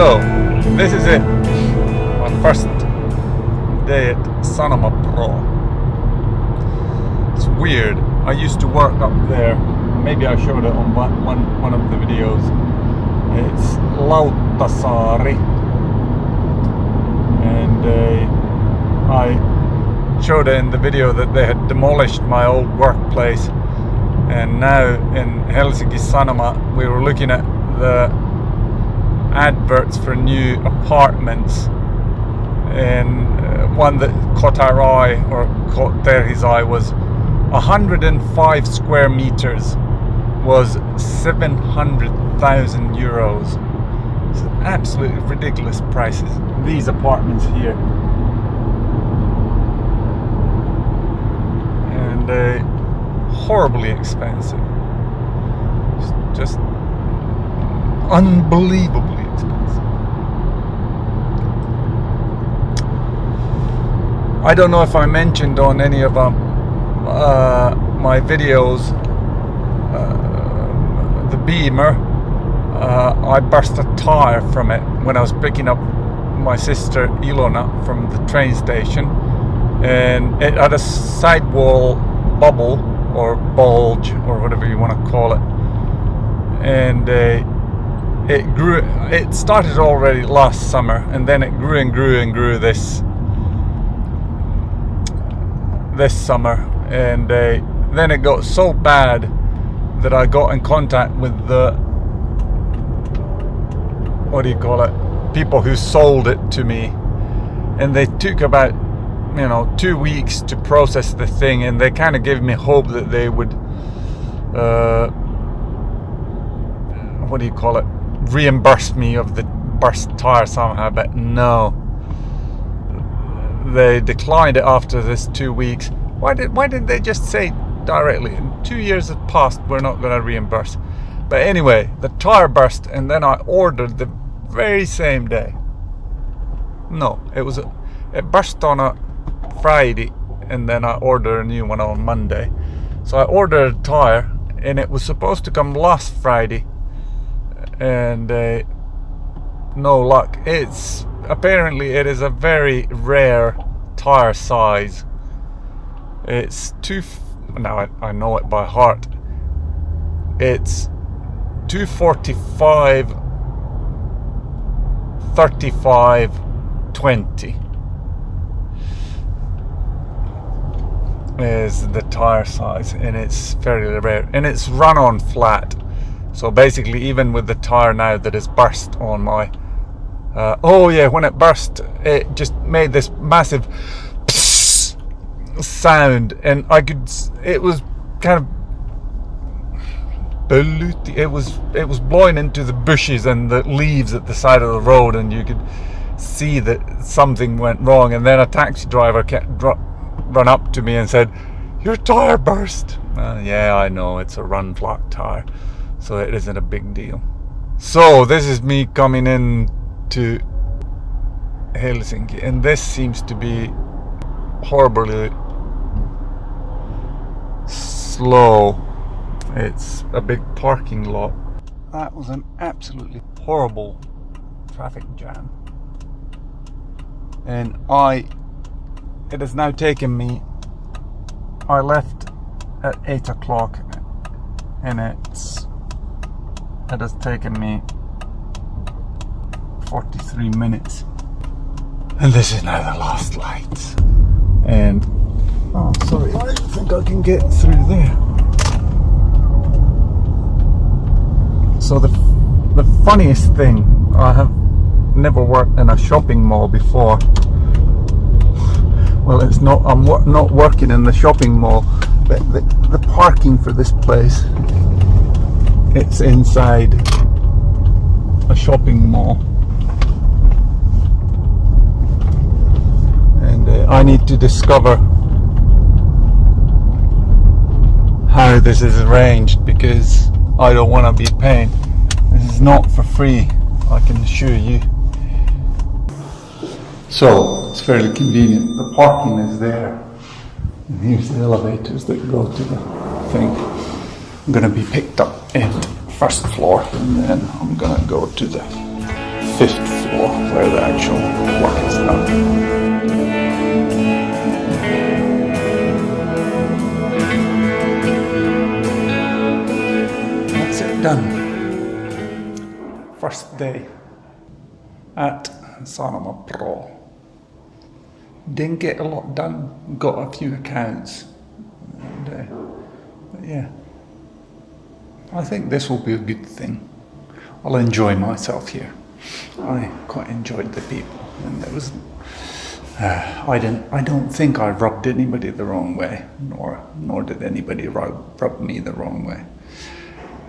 So, this is it. My first day at Sanoma Pro. It's weird. I used to work up there. Maybe I showed it on one of the videos. It's Lauttasaari. And I showed it in the video that they had demolished my old workplace. And now in Helsinki Sanoma, we were looking at the adverts for new apartments, and one that caught our eye, or caught Terhi's eye, was 105 square meters was 700,000 euros. It's absolutely ridiculous prices, these apartments here. And horribly expensive. It's just unbelievably expensive. I don't know if I mentioned on any of my videos, the Beamer, I burst a tire from it when I was picking up my sister Ilona from the train station, and it had a sidewall bubble or bulge or whatever you want to call it, and it grew. It started already last summer, and then it grew and grew and grew this summer, and then it got so bad that I got in contact with the, what do you call it, people who sold it to me, and they took about 2 weeks to process the thing, and they kind of gave me hope that they would what do you call it, reimburse me of the burst tire somehow, but no, they declined it after this 2 weeks. Why didn't they just say directly, 2 years have passed, we're not going to reimburse? But anyway, the tire burst, and then I ordered the very same day. No, it burst on a Friday, and then I ordered a new one on Monday. So I ordered a tire, and it was supposed to come last Friday, and no luck. Apparently it is a very rare tire size. It's now I know it by heart. It's 245 35 20 is the tire size, and it's very rare, and it's run on flat. So basically, even with the tire now that is burst on my when it burst, it just made this massive psss sound, and it was kind of it was blowing into the bushes and the leaves at the side of the road, and you could see that something went wrong. And then a taxi driver run up to me and said, "Your tire burst." Yeah, I know, it's a run flat tire, so it isn't a big deal. So this is me coming in to Helsinki, and this seems to be horribly slow. It's a big parking lot. That was an absolutely horrible traffic jam, and it has now taken me, I left at 8 o'clock, and it has taken me 43 minutes, and this is now the last light. And sorry, I don't think I can get through there. So the funniest thing, I have never worked in a shopping mall before. Well, I'm not working in the shopping mall, but the parking for this place, it's inside a shopping mall, and I need to discover how this is arranged, because I don't want to be paying. This is not for free, I can assure you. So it's fairly convenient. The parking is there, and here's the elevators that go to the thing. I'm going to be picked up at first floor, and then I'm going to go to the 5th floor where the actual work is done. That's it done. First day at Sanoma Pro. Didn't get a lot done, got a few accounts. And, but yeah, I think this will be a good thing. I'll enjoy myself here. I quite enjoyed the people, and there was. I don't think I rubbed anybody the wrong way, nor did anybody rub me the wrong way.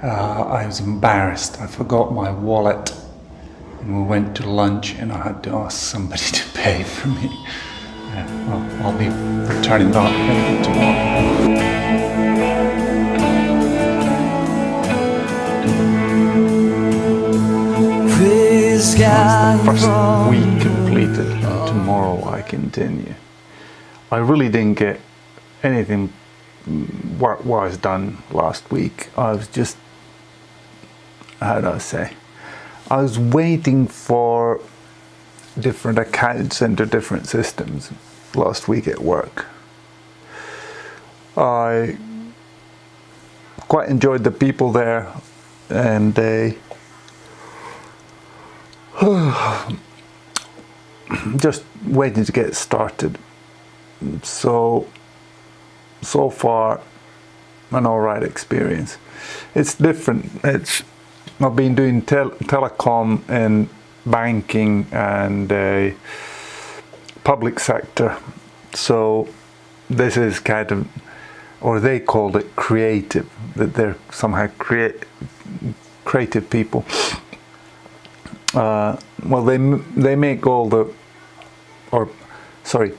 I was embarrassed. I forgot my wallet, and we went to lunch, and I had to ask somebody to pay for me. Well, I'll be returning that tomorrow. That's the first week completed, and tomorrow I continue. I really didn't get anything work-wise done last week. I was just, how do I say? I was waiting for different accounts into different systems last week at work. I quite enjoyed the people there, and they just waiting to get started. So far, an alright experience. It's different. I've been doing telecom and banking and public sector. So this is kind of, or they called it creative, that they're somehow creative people. Well, they make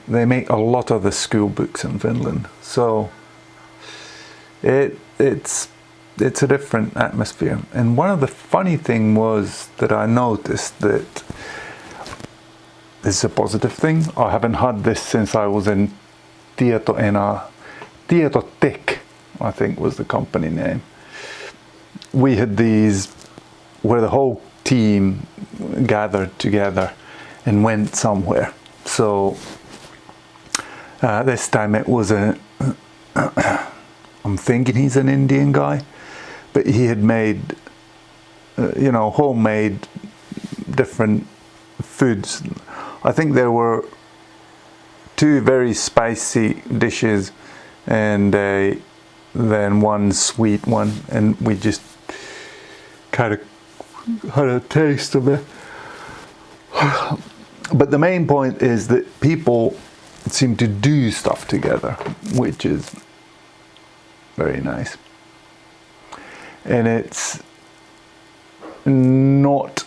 they make a lot of the school books in Finland. So it's a different atmosphere. And one of the funny thing was that I noticed that this is a positive thing. I haven't had this since I was in Tietotech, I think was the company name. We had these where the whole team gathered together and went somewhere. So this time it was I'm thinking he's an Indian guy, but he had made, homemade different foods. I think there were 2 very spicy dishes and then 1 sweet one, and we just kind of had a taste of it. But the main point is that people seem to do stuff together, which is very nice. And it's not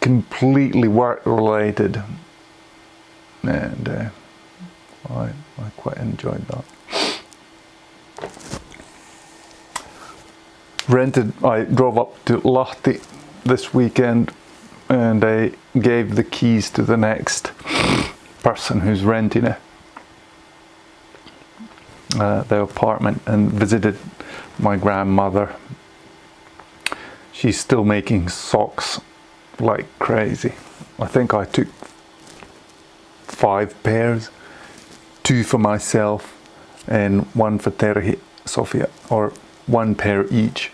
completely work related, and I quite enjoyed that. I drove up to Lahti this weekend, and I gave the keys to the next person who's renting it, the apartment, and visited my grandmother. She's still making socks like crazy. I think I took 5 pairs, 2 for myself and 1 for Terhi, Sofia, or 1 pair each,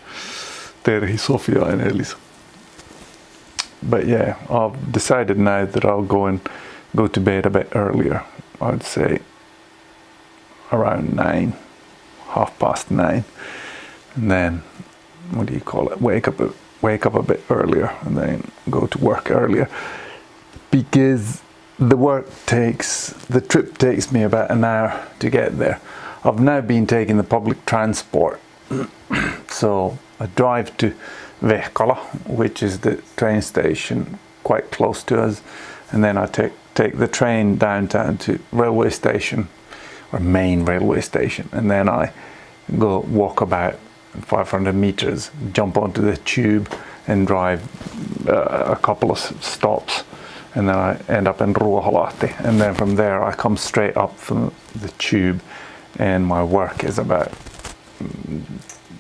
Terhi, Sofia and Elisa. But yeah, I've decided now that I'll go to bed a bit earlier. I'd say around 9, 9:30, and then wake up a bit earlier, and then go to work earlier, because the trip takes me about an hour to get there. I've now been taking the public transport, so I drive to Vehkala, which is the train station quite close to us, and then I take the train downtown to railway station, or main railway station, and then I go walk about 500 meters, jump onto the tube and drive a couple of stops, and then I end up in Ruoholahti, and then from there I come straight up from the tube, and my work is about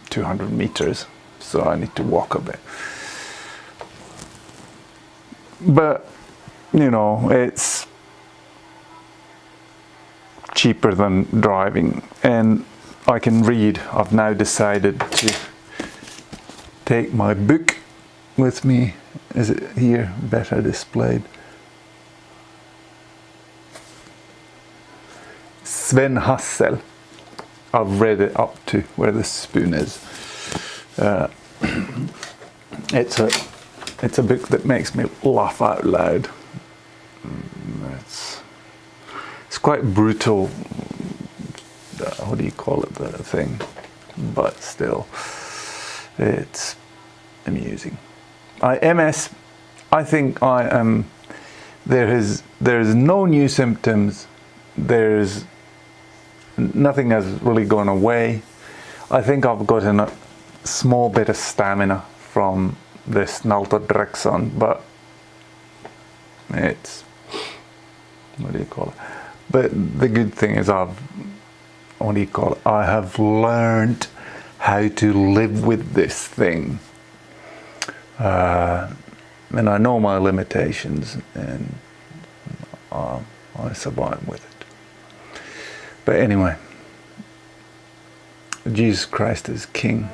200 meters, so I need to walk a bit. but you know, it's cheaper than driving, and I can read. I've now decided to take my book with me. Is it here better displayed? Sven Hassel. I've read it up to where the spoon is. It's a book that makes me laugh out loud. It's quite brutal. What do you call it? The thing, but still, it's amusing. I think I am. There's no new symptoms. Nothing has really gone away. I think I've gotten a small bit of stamina from this naltrexone, but it's, what do you call it? But the good thing is I have learned how to live with this thing. And I know my limitations, and I survive with it. But anyway, Jesus Christ is King.